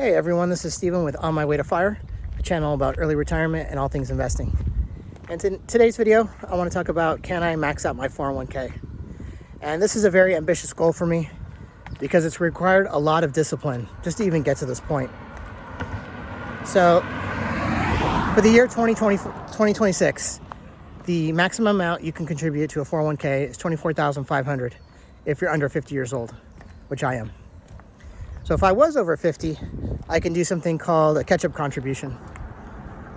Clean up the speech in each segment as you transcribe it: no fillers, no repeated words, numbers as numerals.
Hey everyone, this is Steven with On My Way to Fire, a channel about early retirement and all things investing. And in today's video, I want to talk about, can I max out my 401k? And this is a very ambitious goal for me because it's required a lot of discipline just to even get to this point. So for the year 2026, the maximum amount you can contribute to a 401k is $24,500 if you're under 50 years old, which I am. So if I was over 50, I can do something called a catch-up contribution.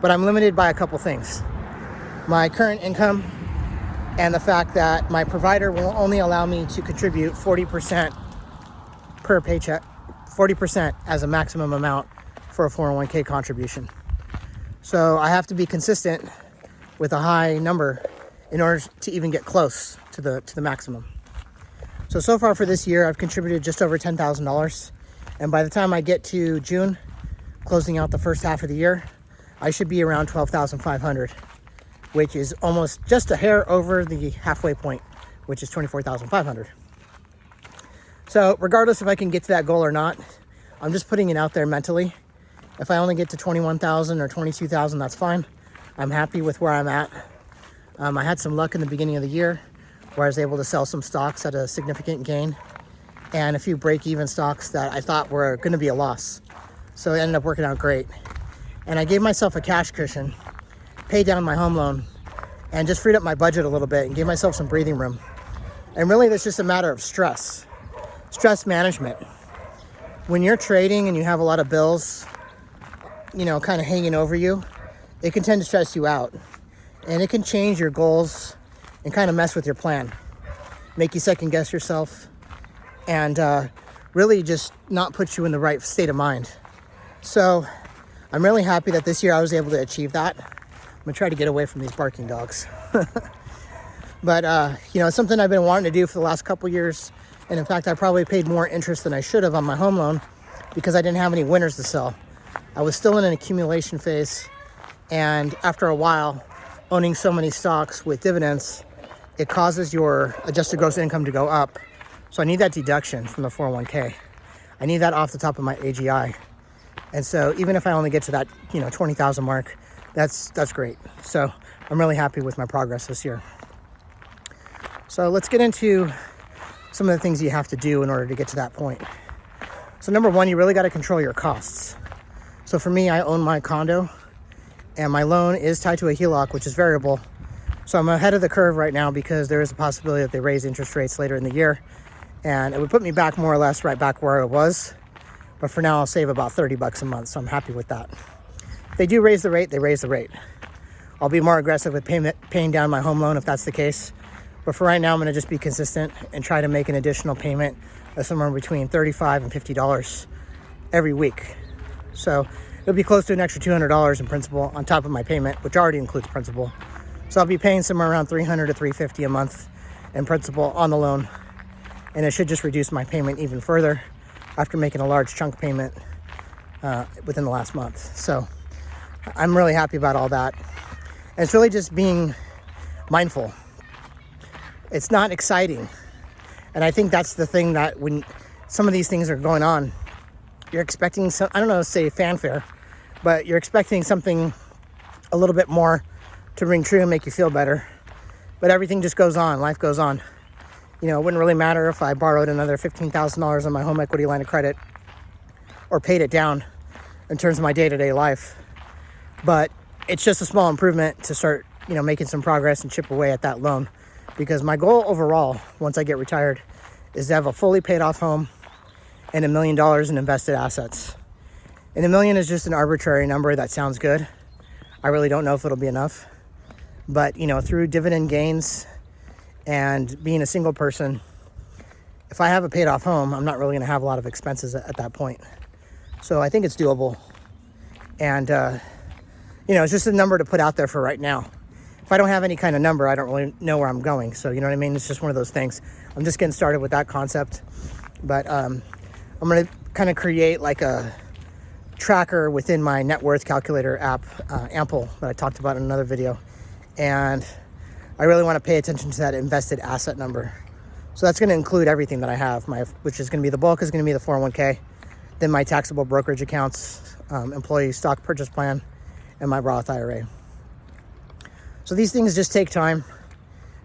But I'm limited by a couple things. My current income and the fact that my provider will only allow me to contribute 40% per paycheck, 40% as a maximum amount for a 401k contribution. So I have to be consistent with a high number in order to even get close to the maximum. So far for this year, I've contributed just over $10,000. And by the time I get to June, closing out the first half of the year, I should be around $12,500, which is almost just a hair over the halfway point, which is $24,500. So regardless if I can get to that goal or not, I'm just putting it out there mentally. If I only get to 21,000 or 22,000, that's fine. I'm happy with where I'm at. I had some luck in the beginning of the year where I was able to sell some stocks at a significant gain, and a few break-even stocks that I thought were going to be a loss. So it ended up working out great. And I gave myself a cash cushion, paid down my home loan, and just freed up my budget a little bit and gave myself some breathing room. And really, that's just a matter of stress management. When you're trading and you have a lot of bills, kind of hanging over you, it can tend to stress you out. And it can change your goals and kind of mess with your plan, make you second guess yourself, and really just not put you in the right state of mind. So I'm really happy that this year I was able to achieve that. I'm gonna try to get away from these barking dogs. But it's something I've been wanting to do for the last couple years. And in fact, I probably paid more interest than I should have on my home loan because I didn't have any winners to sell. I was still in an accumulation phase. And after a while, owning so many stocks with dividends, it causes your adjusted gross income to go up. So I need that deduction from the 401k. I need that off the top of my AGI. And so even if I only get to that, 20,000 mark, that's great. So I'm really happy with my progress this year. So let's get into some of the things you have to do in order to get to that point. So number one, you really got to control your costs. So for me, I own my condo and my loan is tied to a HELOC, which is variable. So I'm ahead of the curve right now because there is a possibility that they raise interest rates later in the year. And it would put me back more or less right back where I was. But for now, I'll save about $30 a month. So I'm happy with that. If they do raise the rate, they raise the rate. I'll be more aggressive with paying down my home loan if that's the case. But for right now, I'm going to just be consistent and try to make an additional payment of somewhere between $35 and $50 every week. So it'll be close to an extra $200 in principal on top of my payment, which already includes principal. So I'll be paying somewhere around $300 to $350 a month in principal on the loan. And it should just reduce my payment even further after making a large chunk payment within the last month. So I'm really happy about all that. And it's really just being mindful. It's not exciting. And I think that's the thing, that when some of these things are going on, you're expecting some, I don't know, say fanfare, but you're expecting something a little bit more to ring true and make you feel better. But everything just goes on. Life goes on. It wouldn't really matter if I borrowed another $15,000 on my home equity line of credit or paid it down in terms of my day-to-day life. But it's just a small improvement to start, making some progress and chip away at that loan. Because my goal overall, once I get retired, is to have a fully paid off home and $1 million in invested assets. And $1 million is just an arbitrary number that sounds good. I really don't know if it'll be enough. But, through dividend gains and being a single person, if I have a paid off home, I'm not really going to have a lot of expenses at that point. So I think it's doable. And, it's just a number to put out there for right now. If I don't have any kind of number, I don't really know where I'm going. So, you know what I mean? It's just one of those things. I'm just getting started with that concept. But I'm going to kind of create like a tracker within my net worth calculator app, Ample, that I talked about in another video. And I really want to pay attention to that invested asset number. So that's going to include everything that I have, which is going to be, the bulk is going to be the 401k. then my taxable brokerage accounts, employee stock purchase plan, and my Roth IRA. So these things just take time,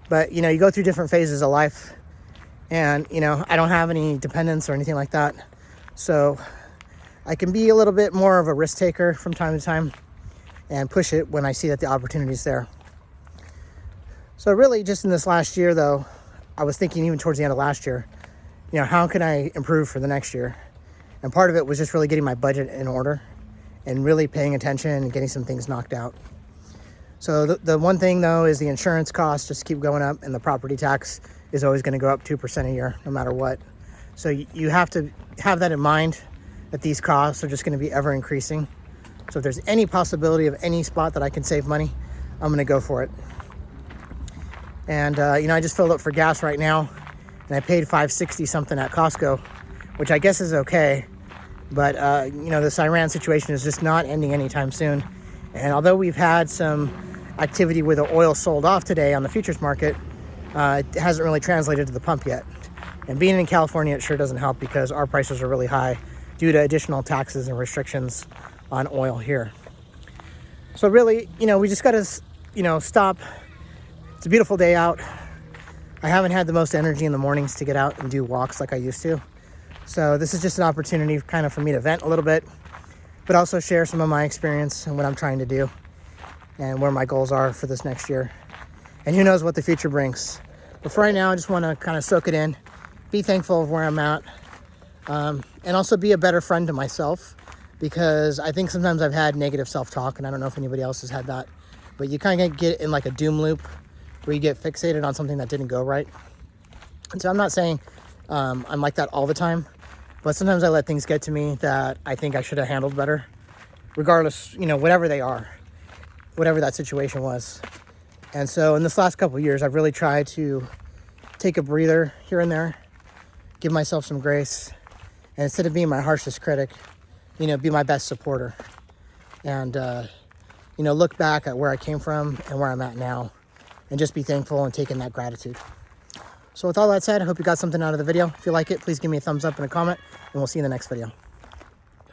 but you go through different phases of life, and I don't have any dependents or anything like that, so I can be a little bit more of a risk taker from time to time and push it when I see that the opportunity is there. So really, just in this last year, though, I was thinking even towards the end of last year, how can I improve for the next year? And part of it was just really getting my budget in order and really paying attention and getting some things knocked out. So the one thing, though, is the insurance costs just keep going up, and the property tax is always going to go up 2% a year, no matter what. So you have to have that in mind, that these costs are just going to be ever increasing. So if there's any possibility of any spot that I can save money, I'm going to go for it. And I just filled up for gas right now, and I paid $5.60 something at Costco, which I guess is okay. But this Iran situation is just not ending anytime soon. And although we've had some activity where the oil sold off today on the futures market, it hasn't really translated to the pump yet. And being in California, it sure doesn't help, because our prices are really high due to additional taxes and restrictions on oil here. So really, we just got to, stop. It's a beautiful day out. I haven't had the most energy in the mornings to get out and do walks like I used to. So this is just an opportunity kind of for me to vent a little bit, but also share some of my experience and what I'm trying to do and where my goals are for this next year. And who knows what the future brings. But for right now, I just want to kind of soak it in, be thankful of where I'm at, and also be a better friend to myself, because I think sometimes I've had negative self-talk, and I don't know if anybody else has had that, but you kind of get in like a doom loop where you get fixated on something that didn't go right. And so I'm not saying I'm like that all the time, but sometimes I let things get to me that I think I should have handled better, regardless, whatever they are, whatever that situation was. And so in this last couple of years, I've really tried to take a breather here and there, give myself some grace, and instead of being my harshest critic, be my best supporter. And, look back at where I came from and where I'm at now, and just be thankful and take in that gratitude. So with all that said, I hope you got something out of the video. If you like it, please give me a thumbs up and a comment, and we'll see you in the next video.